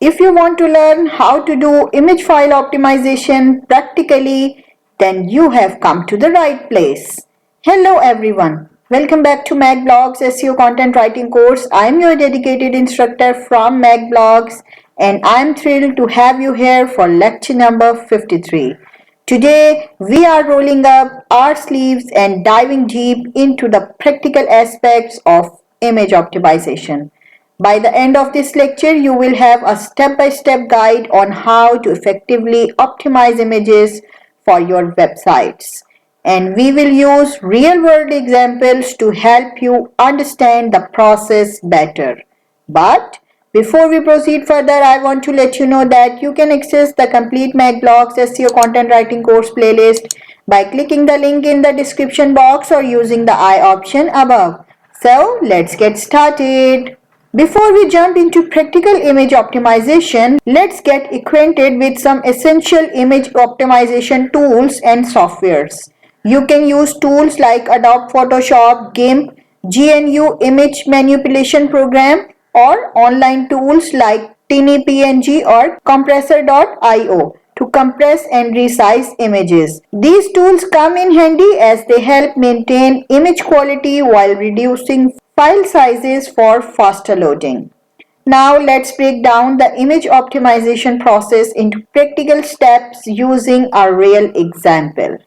If you want to learn how to do image file optimization practically, then you have come to the right place. Hello everyone. Welcome back to makblogs SEO content writing course. I am your dedicated instructor from makblogs and I am thrilled to have you here for lecture number 53. Today we are rolling up our sleeves and diving deep into the practical aspects of image optimization. By the end of this lecture, you will have a step-by-step guide on how to effectively optimize images for your websites. And we will use real-world examples to help you understand the process better. But before we proceed further, I want to let you know that you can access the complete makblogs SEO content writing course playlist by clicking the link in the description box or using the I option above. So let's get started. Before we jump into practical image optimization, let's get acquainted with some essential image optimization tools and softwares. You can use tools like Adobe Photoshop, GIMP, GNU Image Manipulation Program, or online tools like TinyPNG or compressor.io to compress and resize images. These tools come in handy as they help maintain image quality while reducing file sizes for faster loading. Now let's break down the image optimization process into practical steps using a real example.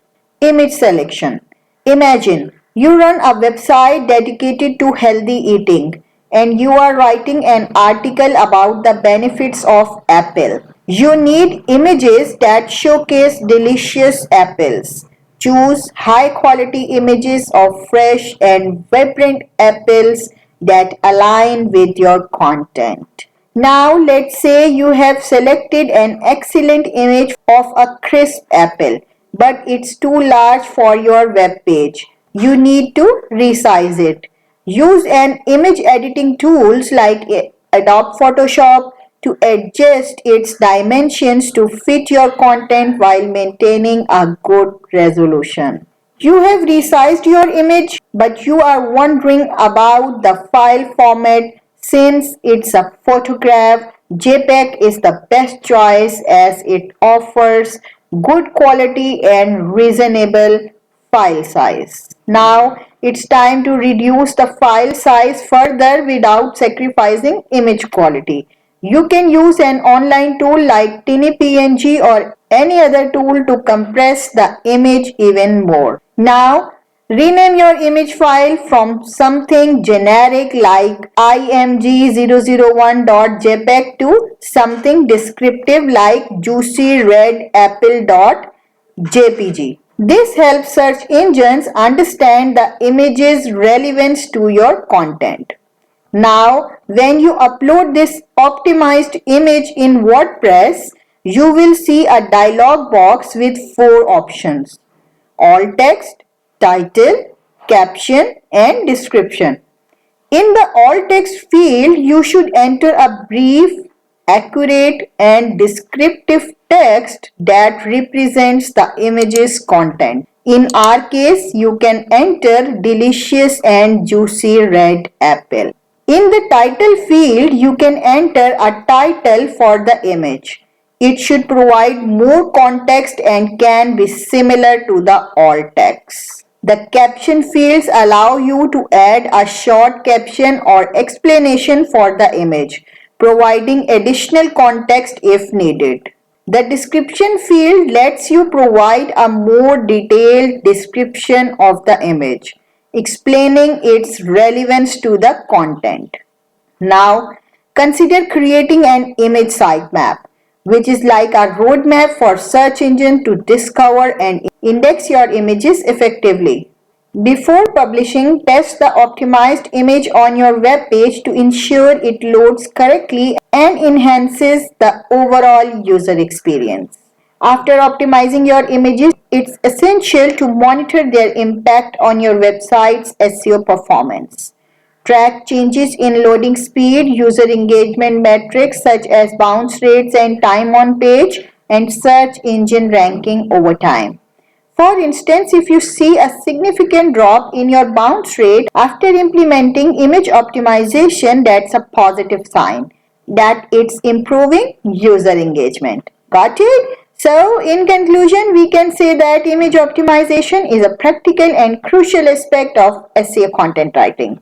Image selection. Imagine you run a website dedicated to healthy eating and you are writing an article about the benefits of apple. You need images that showcase delicious apples. Choose high quality images of fresh and vibrant apples that align with your content. Now let's say you have selected an excellent image of a crisp apple, but it's too large for your web page. You need to resize it. Use an image editing tools like Adobe Photoshop to adjust its dimensions to fit your content while maintaining a good resolution. You have resized your image, but you are wondering about the file format. Since it's a photograph, JPEG is the best choice as it offers good quality and reasonable file size. Now it's time to reduce the file size further without sacrificing image quality. You can use an online tool like TinyPNG or any other tool to compress the image even more. Now rename your image file from something generic like img001.jpg to something descriptive like juicyredapple.jpg. This helps search engines understand the image's relevance to your content. Now, when you upload this optimized image in WordPress, you will see a dialog box with 4 options: alt text, title, caption, and description. In the alt text field, you should enter a brief, accurate, and descriptive text that represents the image's content. In our case, you can enter delicious and juicy red apple. In the title field, you can enter a title for the image. It should provide more context and can be similar to the alt text. The caption fields allow you to add a short caption or explanation for the image, providing additional context if needed. The description field lets you provide a more detailed description of the image, explaining its relevance to the content. Now, consider creating an image sitemap, which is like a roadmap for search engine to discover and index your images effectively. Before publishing, test the optimized image on your web page to ensure it loads correctly and enhances the overall user experience. After optimizing your images, it's essential to monitor their impact on your website's SEO performance. Track changes in loading speed, user engagement metrics such as bounce rates and time on page, and search engine ranking over time. For instance, if you see a significant drop in your bounce rate after implementing image optimization, that's a positive sign. that it's improving user engagement. Got it? So, in conclusion, we can say that image optimization is a practical and crucial aspect of SEO content writing.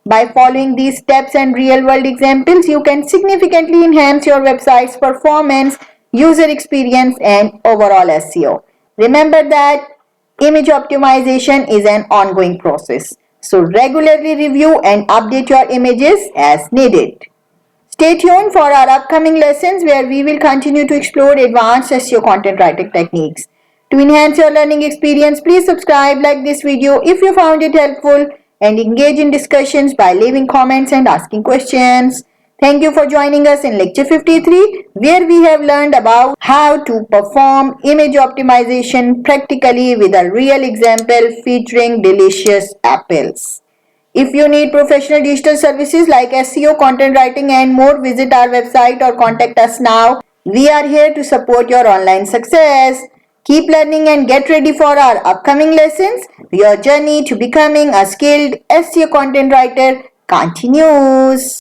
By following these steps and real-world examples, you can significantly enhance your website's performance, user experience, and overall SEO. Remember that image optimization is an ongoing process. So regularly review and update your images as needed. Stay tuned for our upcoming lessons where we will continue to explore advanced SEO content writing techniques. To enhance your learning experience, please subscribe, like this video if you found it helpful, and engage in discussions by leaving comments and asking questions. Thank you for joining us in lecture 53, where we have learned about how to perform image optimization practically with a real example featuring delicious apples. If you need professional digital services like SEO, content writing, and more, visit our website or contact us now. We are here to support your online success. Keep learning and get ready for our upcoming lessons. Your journey to becoming a skilled SEO content writer continues.